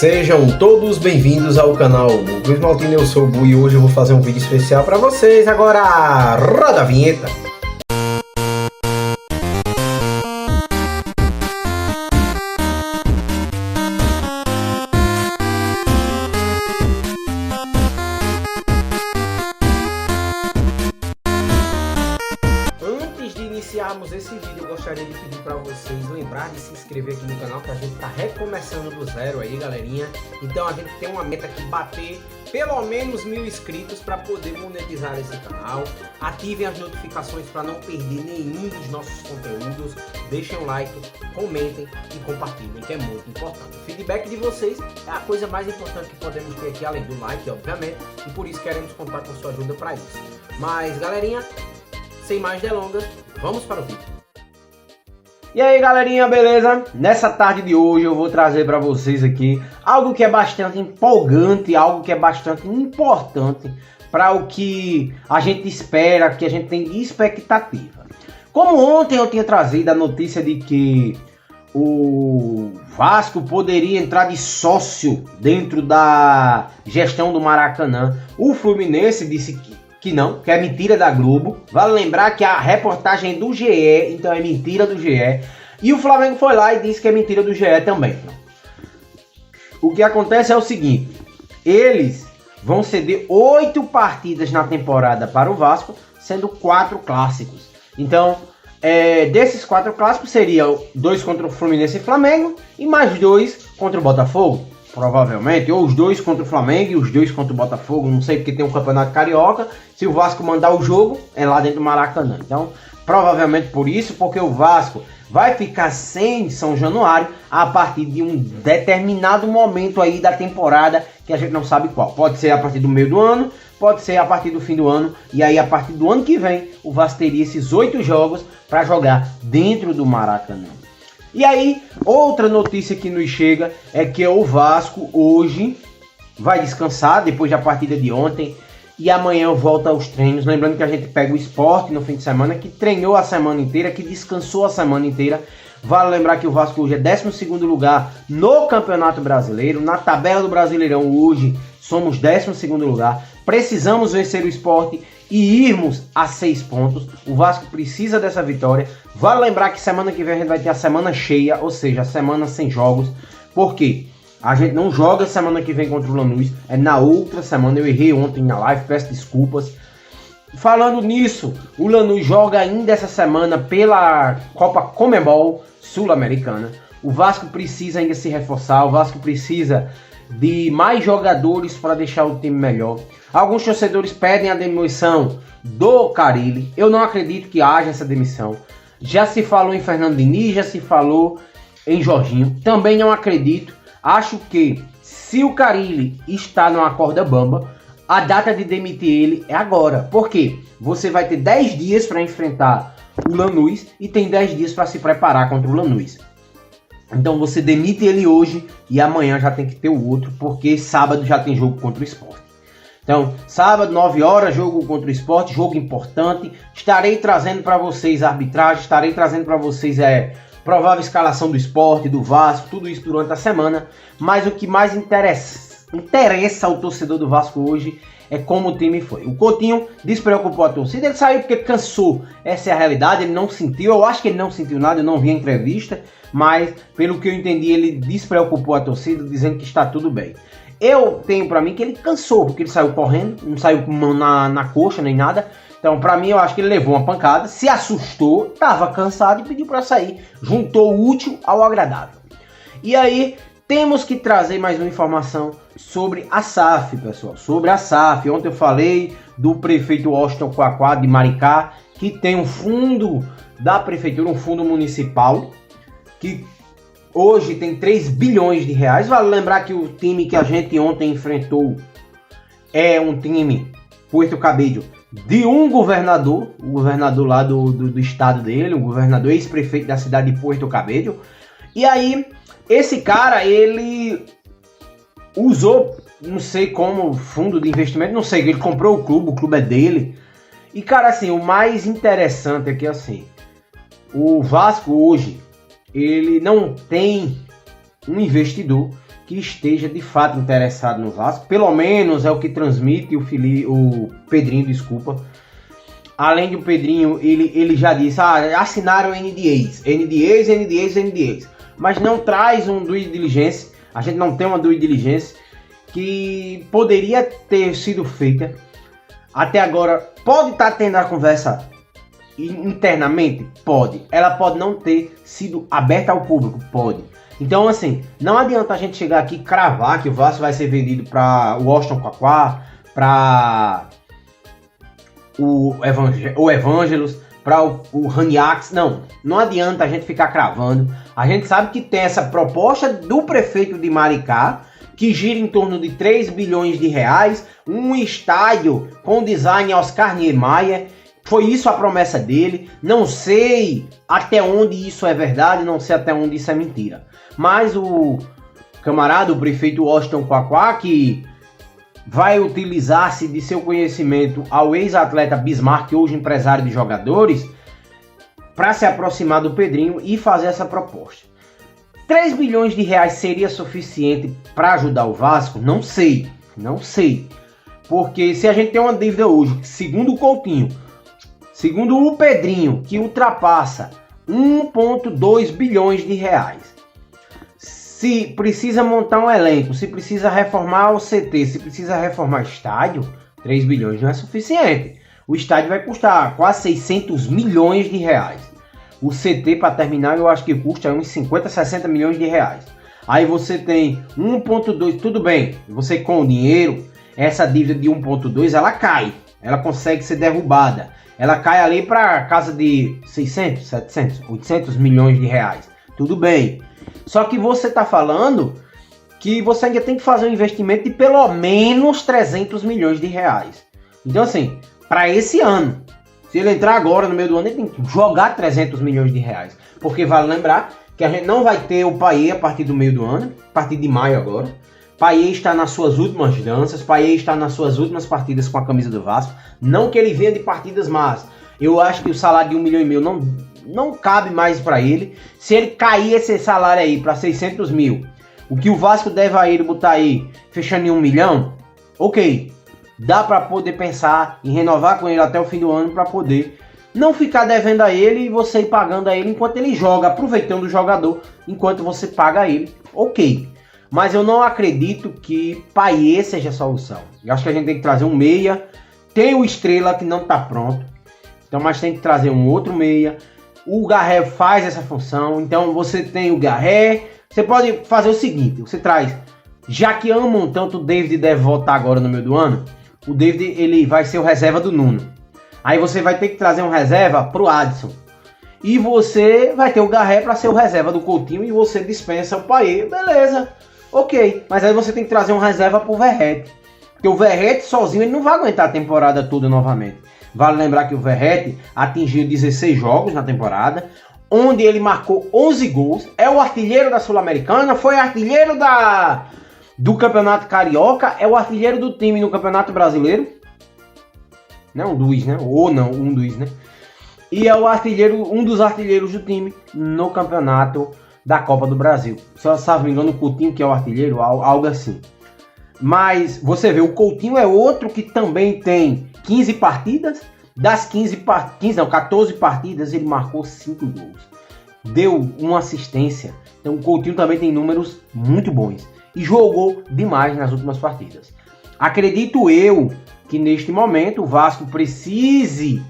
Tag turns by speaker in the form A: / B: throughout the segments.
A: Sejam todos bem-vindos ao canal Luiz Maltini, eu sou o Bu e hoje eu vou fazer um vídeo especial para vocês. Agora roda a vinheta! Antes de iniciarmos esse vídeo, eu gostaria de pedir para vocês lembrar de se inscrever aqui no canal, que a gente tá recomeçando do zero aí, galerinha. Então a gente tem uma meta aqui, bater pelo menos 1000 inscritos para poder monetizar esse canal. Ativem as notificações para não perder nenhum dos nossos conteúdos. Deixem um like, comentem e compartilhem, que é muito importante. O feedback de vocês é a coisa mais importante que podemos ter aqui, além do like, obviamente, e por isso queremos contar com sua ajuda para isso. Mas, galerinha, sem mais delongas, vamos para o vídeo. E aí, galerinha, beleza? Nessa tarde de hoje eu vou trazer para vocês aqui algo que é bastante empolgante, algo que é bastante importante para o que a gente espera, que a gente tem de expectativa. Como ontem eu tinha trazido a notícia de que o Vasco poderia entrar de sócio dentro da gestão do Maracanã, o Fluminense disse que não, que é mentira da Globo. Vale lembrar que a reportagem é do GE, então é mentira do GE. E o Flamengo foi lá e disse que é mentira do GE também. O que acontece é o seguinte: eles vão ceder 8 partidas na temporada para o Vasco, sendo 4 clássicos. Então, desses 4 clássicos, seriam 2 contra o Fluminense e Flamengo e mais 2 contra o Botafogo. Provavelmente, ou os 2 contra o Flamengo e os 2 contra o Botafogo, não sei, porque tem um campeonato carioca. Se o Vasco mandar o jogo, é lá dentro do Maracanã. Então, provavelmente por isso, porque o Vasco vai ficar sem São Januário a partir de um determinado momento aí da temporada, que a gente não sabe qual. Pode ser a partir do meio do ano, pode ser a partir do fim do ano, e aí a partir do ano que vem, o Vasco teria esses 8 jogos para jogar dentro do Maracanã. E aí, outra notícia que nos chega é que o Vasco hoje vai descansar depois da partida de ontem e amanhã volta aos treinos. Lembrando que a gente pega o Sport no fim de semana, que treinou a semana inteira, que descansou a semana inteira. Vale lembrar que o Vasco hoje é 12º lugar no Campeonato Brasileiro. Na tabela do Brasileirão hoje somos 12º lugar. Precisamos vencer o Sport e irmos a 6 pontos. O Vasco precisa dessa vitória. Vale lembrar que semana que vem a gente vai ter a semana cheia, ou seja, a semana sem jogos. Por quê? A gente não joga semana que vem contra o Lanús, é na outra semana. Eu errei ontem na live, peço desculpas. Falando nisso, o Lanús joga ainda essa semana pela Copa Conmebol Sul-Americana. O Vasco precisa ainda se reforçar, o Vasco precisa de mais jogadores para deixar o time melhor. Alguns torcedores pedem a demissão do Carille. Eu não acredito que haja essa demissão. Já se falou em Fernando Diniz, já se falou em Jorginho. Também não acredito. Acho que se o Carille está numa corda bamba, a data de demitir ele é agora. Por quê? Você vai ter 10 dias para enfrentar o Lanús e tem 10 dias para se preparar contra o Lanús. Então você demite ele hoje e amanhã já tem que ter o outro, porque sábado já tem jogo contra o Sport. Então, sábado, 9 horas, jogo contra o Sport, jogo importante. Estarei trazendo para vocês a arbitragem, estarei trazendo para vocês provável escalação do Sport, do Vasco, tudo isso durante a semana. Mas o que mais interessa ao torcedor do Vasco hoje é como o time foi. O Coutinho despreocupou a torcida, ele saiu porque cansou. Essa é a realidade, ele não sentiu, eu acho que ele não sentiu nada, eu não vi a entrevista. Mas, pelo que eu entendi, ele despreocupou a torcida, dizendo que está tudo bem. Eu tenho pra mim que ele cansou, porque ele saiu correndo, não saiu com mão na coxa nem nada. Então, pra mim, eu acho que ele levou uma pancada, se assustou, estava cansado e pediu pra sair. Juntou o útil ao agradável. E aí, temos que trazer mais uma informação sobre a SAF, pessoal. Sobre a SAF. Ontem eu falei do prefeito Washington Quaquá de Maricá, que tem um fundo da prefeitura, um fundo municipal, que hoje tem 3 bilhões de reais. Vale lembrar que o time que a gente ontem enfrentou é um time, Puerto Cabello, de um governador, o governador lá do estado dele, um governador ex-prefeito da cidade de Puerto Cabello. E aí, esse cara, ele usou, não sei como, fundo de investimento, não sei, ele comprou o clube é dele. E cara, assim, o mais interessante é que assim, o Vasco hoje, ele não tem um investidor que que esteja de fato interessado no Vasco. Pelo menos é o que transmite o Pedrinho, desculpa. Além do Pedrinho, ele já disse, assinaram NDAs, mas não traz um due diligence. A gente não tem uma due diligence que poderia ter sido feita. Até agora, pode estar tendo a conversa internamente? Pode. Ela pode não ter sido aberta ao público? Pode. Então, assim, não adianta a gente chegar aqui e cravar que o Vasco vai ser vendido para o Washington Quaquá, para o Evangelos, para o Raniax. Não adianta a gente ficar cravando. A gente sabe que tem essa proposta do prefeito de Maricá, que gira em torno de 3 bilhões de reais, um estádio com design Oscar Niemeyer. Foi isso a promessa dele. Não sei até onde isso é verdade, não sei até onde isso é mentira. Mas o camarada, o prefeito Washington Quaquá, que vai utilizar-se de seu conhecimento ao ex-atleta Bismarck, hoje empresário de jogadores, para se aproximar do Pedrinho e fazer essa proposta. 3 bilhões de reais seria suficiente para ajudar o Vasco? Não sei. Porque se a gente tem uma dívida hoje, segundo o Coutinho, segundo o Pedrinho, que ultrapassa 1,2 bilhões de reais. Se precisa montar um elenco, se precisa reformar o CT, se precisa reformar estádio, 3 bilhões não é suficiente. O estádio vai custar quase 600 milhões de reais. O CT, para terminar, eu acho que custa uns 50, 60 milhões de reais. Aí você tem 1,2, tudo bem, você com o dinheiro, essa dívida de 1,2, ela cai. Ela consegue ser derrubada. Ela cai ali para casa de 600, 700, 800 milhões de reais. Tudo bem. Só que você está falando que você ainda tem que fazer um investimento de pelo menos 300 milhões de reais. Então, assim, para esse ano, se ele entrar agora no meio do ano, ele tem que jogar 300 milhões de reais. Porque vale lembrar que a gente não vai ter o Payet a partir do meio do ano, a partir de maio agora. Payet está nas suas últimas danças, Payet está nas suas últimas partidas com a camisa do Vasco. Não que ele venha de partidas más. Eu acho que o salário de 1,5 milhão não cabe mais para ele. Se ele cair esse salário aí para 600 mil, o que o Vasco deve a ele botar aí, fechando em 1 milhão, ok. Dá para poder pensar em renovar com ele até o fim do ano para poder não ficar devendo a ele e você ir pagando a ele enquanto ele joga, aproveitando o jogador enquanto você paga a ele, ok. Mas eu não acredito que Payet seja a solução. Eu acho que a gente tem que trazer um meia. Tem o Estrela que não está pronto, então, mas tem que trazer um outro meia. O Garré faz essa função, então você tem o Garré. Você pode fazer o seguinte, você traz, já que amam tanto, o David deve voltar agora no meio do ano. O David, ele vai ser o reserva do Nuno. Aí você vai ter que trazer um reserva pro Adson. E você vai ter o Garré para ser o reserva do Coutinho e você dispensa o Payet. Beleza, ok. Mas aí você tem que trazer um reserva pro Verratti. Porque o Verratti sozinho ele não vai aguentar a temporada toda novamente. Vale lembrar que o Verratti atingiu 16 jogos na temporada, onde ele marcou 11 gols. É o artilheiro da Sul-Americana, foi artilheiro do Campeonato Carioca, é o artilheiro do time no Campeonato Brasileiro. Não, um dos, né? E é o artilheiro, um dos artilheiros do time no Campeonato da Copa do Brasil. Se eu não me engano, o Coutinho que é o artilheiro, algo assim. Mas você vê, o Coutinho é outro que também tem 15 partidas. Das 14 partidas, ele marcou 5 gols. Deu uma assistência. Então o Coutinho também tem números muito bons. E jogou demais nas últimas partidas. Acredito eu que neste momento o Vasco precise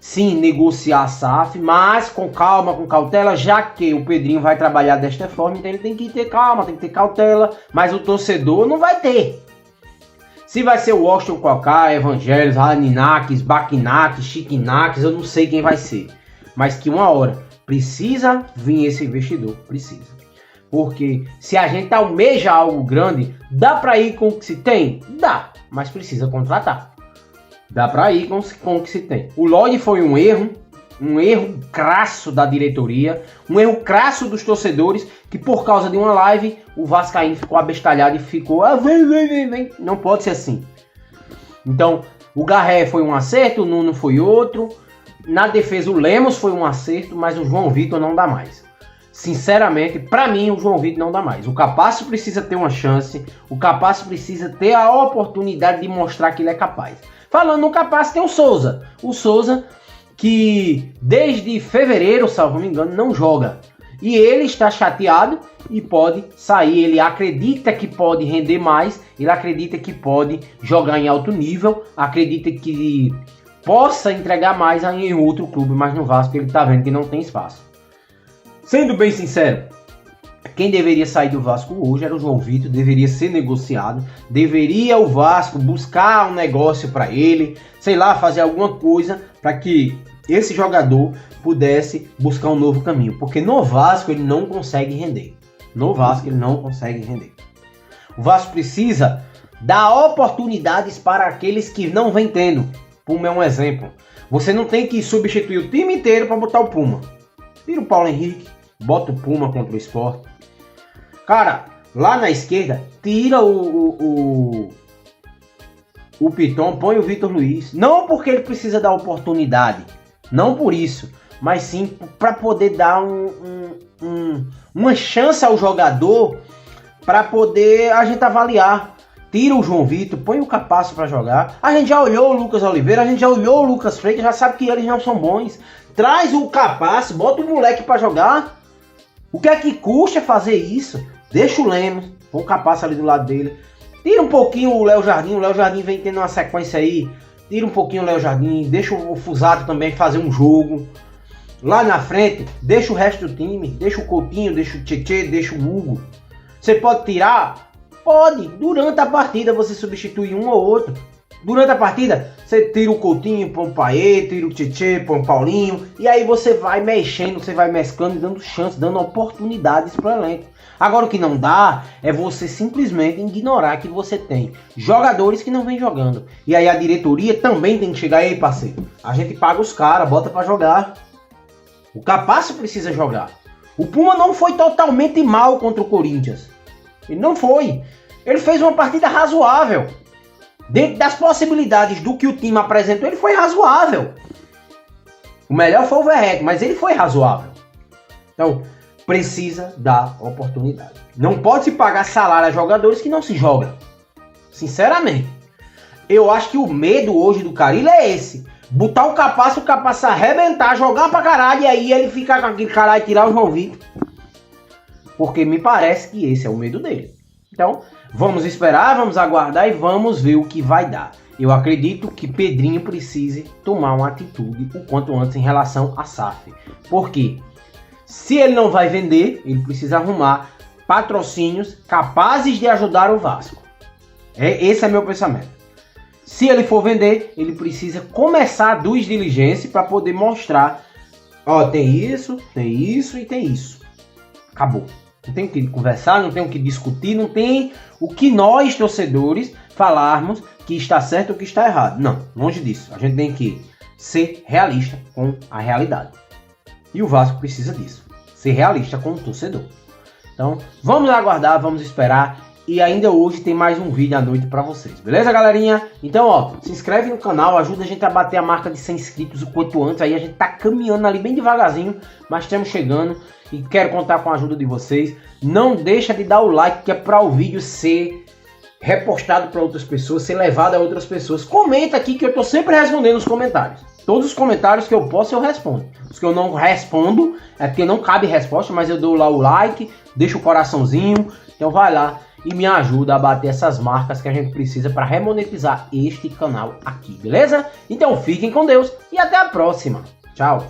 A: sim negociar a SAF, mas com calma, com cautela, já que o Pedrinho vai trabalhar desta forma, então ele tem que ter calma, tem que ter cautela, mas o torcedor não vai ter. Se vai ser o Washington Quaquá, Evangelos, Raninakis, Bakinakis, Chiquinakis, eu não sei quem vai ser. Mas que uma hora precisa vir esse investidor, precisa. Porque se a gente almeja algo grande, dá para ir com o que se tem? Dá, mas precisa contratar. Dá para ir com o que se tem. O Lloyd foi um erro crasso da diretoria, um erro crasso dos torcedores, que por causa de uma live, o Vascaíno ficou abestalhado e ficou, vem. Não pode ser assim. Então, o Garré foi um acerto, o Nuno foi outro. Na defesa, o Lemos foi um acerto, mas o João Vitor não dá mais. sinceramente, para mim o João Vitor não dá mais. O Capasso precisa ter uma chance, o Capasso precisa ter a oportunidade de mostrar que ele é capaz. Falando no Capasso, tem o Souza. O Souza que desde fevereiro, salvo me engano, não joga. E ele está chateado e pode sair. Ele acredita que pode render mais, ele acredita que pode jogar em alto nível, acredita que possa entregar mais em outro clube, mas no Vasco ele está vendo que não tem espaço. Sendo bem sincero, quem deveria sair do Vasco hoje era o João Vitor, deveria ser negociado, deveria o Vasco buscar um negócio para ele, sei lá, fazer alguma coisa para que esse jogador pudesse buscar um novo caminho, porque no Vasco ele não consegue render. No Vasco ele não consegue render. O Vasco precisa dar oportunidades para aqueles que não vem tendo. Puma é um exemplo. Você não tem que substituir o time inteiro para botar o Puma. Tira o Paulo Henrique, bota o Puma contra o Sport. Cara, lá na esquerda, tira o Piton, põe o Vitor Luiz. Não porque ele precisa dar oportunidade, não por isso, mas sim para poder dar uma chance ao jogador, para poder a gente avaliar. Tira o João Vitor, põe o Capasso para jogar. A gente já olhou o Lucas Oliveira, a gente já olhou o Lucas Freitas, já sabe que eles não são bons. Traz o Capasso, bota o moleque para jogar. O que é que custa fazer isso? Deixa o Lemos, põe o Capasso ali do lado dele. Tira um pouquinho o Léo Jardim vem tendo uma sequência aí. Tira um pouquinho o Léo Jardim, deixa o Fusato também fazer um jogo. Lá na frente, deixa o resto do time, deixa o Coutinho, deixa o Tietê, deixa o Hugo. Você pode tirar? Pode. Durante a partida você substitui um ou outro. Durante a partida, você tira o Coutinho, põe o Paê, tira o Tietê, põe o Paulinho. E aí você vai mexendo, você vai mesclando e dando chance, dando oportunidades para o elenco. Agora o que não dá é você simplesmente ignorar que você tem jogadores que não vêm jogando. E aí a diretoria também tem que chegar aí, parceiro. A gente paga os caras, bota para jogar. O Capasso precisa jogar. O Puma não foi totalmente mal contra o Corinthians. Ele não foi. Ele fez uma partida razoável. Dentro das possibilidades do que o time apresentou, ele foi razoável. O melhor foi o Verrete, mas ele foi razoável. Então, precisa dar oportunidade. Não pode se pagar salário a jogadores que não se jogam. Sinceramente. Eu acho que o medo hoje do Carille é esse. Botar o Capasso arrebentar, jogar pra caralho, e aí ele ficar com aquele caralho e tirar o João Vitor. Porque me parece que esse é o medo dele. Então, vamos esperar, vamos aguardar e vamos ver o que vai dar. Eu acredito que Pedrinho precise tomar uma atitude o quanto antes em relação a SAF. Por quê? Se ele não vai vender, ele precisa arrumar patrocínios capazes de ajudar o Vasco. Esse é meu pensamento. Se ele for vender, ele precisa começar a due diligência para poder mostrar, ó, tem isso e tem isso. Acabou. Não tem o que conversar, não tem o que discutir, não tem o que nós, torcedores, falarmos que está certo ou que está errado. Não, longe disso. A gente tem que ser realista com a realidade. E o Vasco precisa disso. Ser realista com o torcedor. Então, vamos aguardar, vamos esperar. E ainda hoje tem mais um vídeo à noite para vocês. Beleza, galerinha? Então, ó, se inscreve no canal, ajuda a gente a bater a marca de 100 inscritos o quanto antes. Aí a gente tá caminhando ali bem devagarzinho, mas estamos chegando. E quero contar com a ajuda de vocês. Não deixa de dar o like, que é para o vídeo ser repostado para outras pessoas, ser levado a outras pessoas. Comenta aqui que eu tô sempre respondendo os comentários. Todos os comentários que eu posso eu respondo. Os que eu não respondo é porque não cabe resposta, mas eu dou lá o like, deixo o coraçãozinho. Então vai lá e me ajuda a bater essas marcas que a gente precisa para remonetizar este canal aqui, beleza? Então fiquem com Deus e até a próxima. Tchau!